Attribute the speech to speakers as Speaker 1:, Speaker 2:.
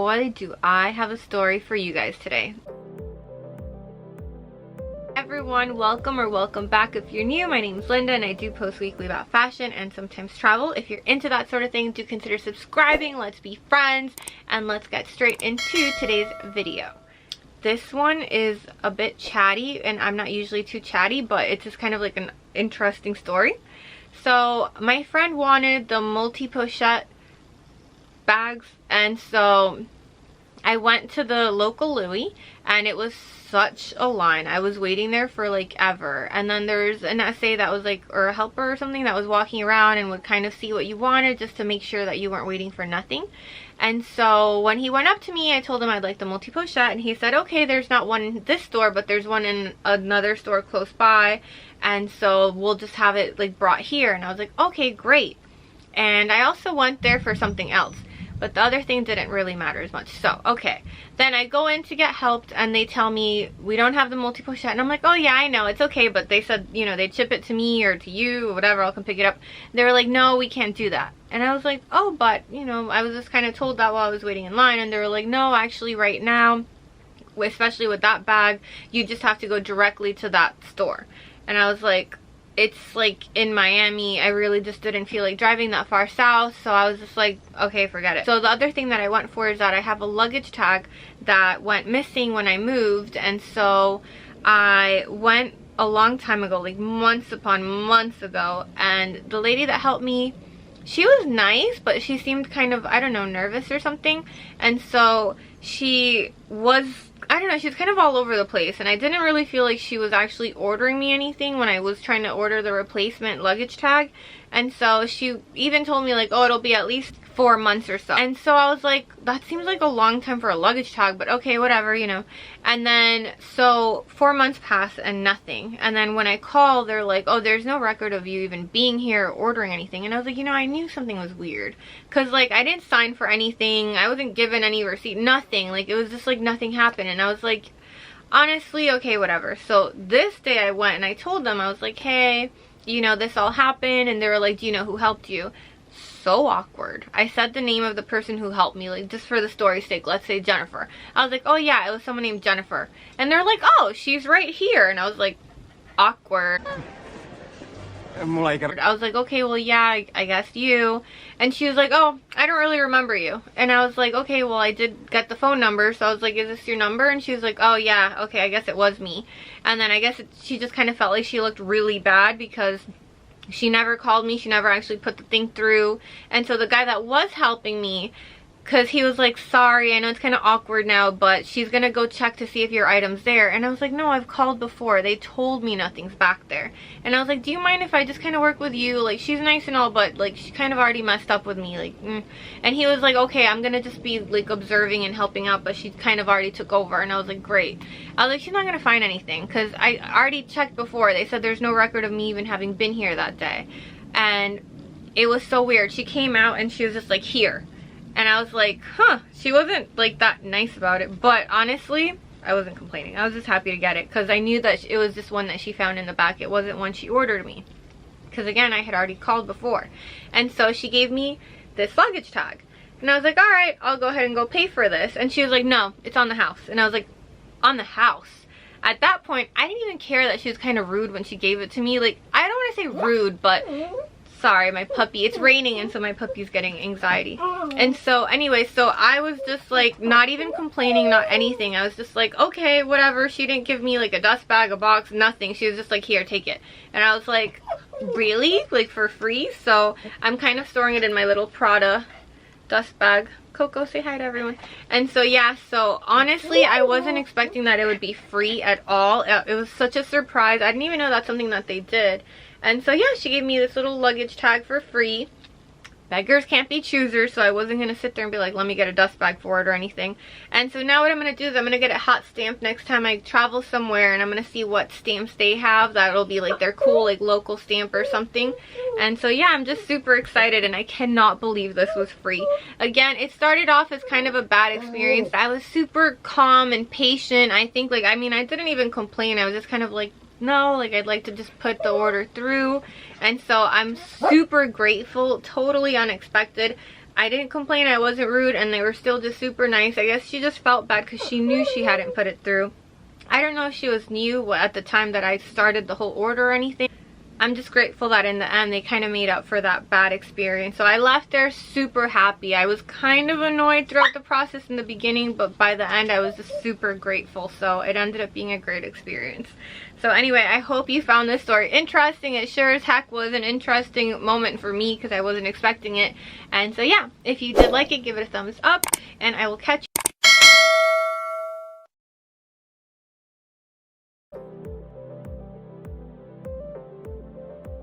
Speaker 1: boy, do I have a story for you guys today. Everyone, welcome or welcome back. If you're new, my name is Linda and I do post weekly about fashion and sometimes travel. If you're into that sort of thing, do consider subscribing. Let's be friends and let's get straight into today's video. This one is a bit chatty and I'm not usually too chatty, but it's just kind of like an interesting story. So my friend wanted the multi-pochette bags, and so I went to the local Louis and it was such a line. I was waiting there for like ever, and then there's an essay that was like, or a helper or something that was walking around and would kind of see what you wanted just to make sure that you weren't waiting for nothing. And so when he went up to me, I told him I'd like the multi-pochette, and he said, okay, there's not one in this store, but there's one in another store close by, and so we'll just have it like brought here. And I was like, okay, great. And I also went there for something else, but the other thing didn't really matter as much. So, okay. Then I go in to get helped and they tell me, we don't have the multi-pochette. And I'm like, oh yeah, I know, it's okay. But they said, you know, they'd ship it to me or to you or whatever, I'll come pick it up. They were like, no, we can't do that. And I was like, oh, but, you know, I was just kind of told that while I was waiting in line. And they were like, no, actually right now, especially with that bag, you just have to go directly to that store. And I was like, it's like in Miami, I really just didn't feel like driving that far south, so I was just like, okay, forget it. So the other thing that I went for is that I have a luggage tag that went missing when I moved, and so I went a long time ago, like months upon months ago, and the lady that helped me, she was nice, but she seemed kind of, I don't know, nervous or something. And so she was, I don't know, she was kind of all over the place, and I didn't really feel like she was actually ordering me anything when I was trying to order the replacement luggage tag. And so she even told me like, oh, it'll be at least 4 months or so. And so I was like, that seems like a long time for a luggage tag, but okay, whatever, you know. And then so 4 months pass and nothing. And then when I call, they're like, oh, there's no record of you even being here or ordering anything. And I was like, you know, I knew something was weird, because like I didn't sign for anything, I wasn't given any receipt, nothing. Like it was just like nothing happened. And I was like, honestly, okay, whatever. So this day I went and I told them, I was like, hey, you know, this all happened. And they were like, do you know who helped you? So awkward. I said the name of the person who helped me, like just for the story's sake, let's say Jennifer. I was like, oh yeah, it was someone named Jennifer. And they're like, oh, she's right here. And I was like, awkward. I was like, okay, well yeah, I guess you. And she was like, oh, I don't really remember you. And I was like, okay, well I did get the phone number. So I was like, is this your number? And she was like, oh yeah, okay, I guess it was me. And then I guess she just kind of felt like she looked really bad because she never called me, she never actually put the thing through. And so the guy that was helping me, because he was like, sorry, I know it's kind of awkward now, but she's gonna go check to see if your item's there. And I was like, no, I've called before, they told me nothing's back there. And I was like, do you mind if I just kind of work with you? Like, she's nice and all, but like she kind of already messed up with me, like And he was like, okay, I'm gonna just be like observing and helping out, but she kind of already took over. And I was like, great. I was like, she's not gonna find anything, because I already checked before. They said there's no record of me even having been here that day. And it was so weird. She came out and she was just like, here. And I was like, huh, she wasn't like that nice about it. But honestly, I wasn't complaining. I was just happy to get it, because I knew that it was just one that she found in the back. It wasn't one she ordered me, because again, I had already called before. And so she gave me this luggage tag. And I was like, all right, I'll go ahead and go pay for this. And she was like, no, it's on the house. And I was like, on the house? At that point, I didn't even care that she was kind of rude when she gave it to me. Like, I don't want to say rude, but sorry, my puppy, it's raining, and so my puppy's getting anxiety. And so anyway, so I was just like not even complaining, not anything. I was just like, okay, whatever. She didn't give me like a dust bag, a box, nothing. She was just like, here, take it. And I was like, really? Like for free? So I'm kind of storing it in my little Prada dust bag. Coco, say hi to everyone. And so yeah, so honestly, I wasn't expecting that it would be free at all. It was such a surprise. I didn't even know that's something that they did. And so yeah, she gave me this little luggage tag for free. Beggars can't be choosers, so I wasn't going to sit there and be like, let me get a dust bag for it or anything. And so now what I'm going to do is I'm going to get it hot stamped next time I travel somewhere, and I'm going to see what stamps they have that'll be like their cool like local stamp or something. And so yeah, I'm just super excited, and I cannot believe this was free. Again, it started off as kind of a bad experience. I was super calm and patient. I think like, I mean, I didn't even complain. I was just kind of like, no, like I'd like to just put the order through. And so I'm super grateful, totally unexpected. I didn't complain, I wasn't rude, and they were still just super nice. I guess she just felt bad because she knew she hadn't put it through. I don't know if she was new at the time that I started the whole order or anything. I'm just grateful that in the end they kind of made up for that bad experience. So I left there super happy. I was kind of annoyed throughout the process in the beginning, but by the end I was just super grateful. So it ended up being a great experience. So anyway, I hope you found this story interesting. It sure as heck was an interesting moment for me because I wasn't expecting it. And so yeah, if you did like it, give it a thumbs up, and I will catch you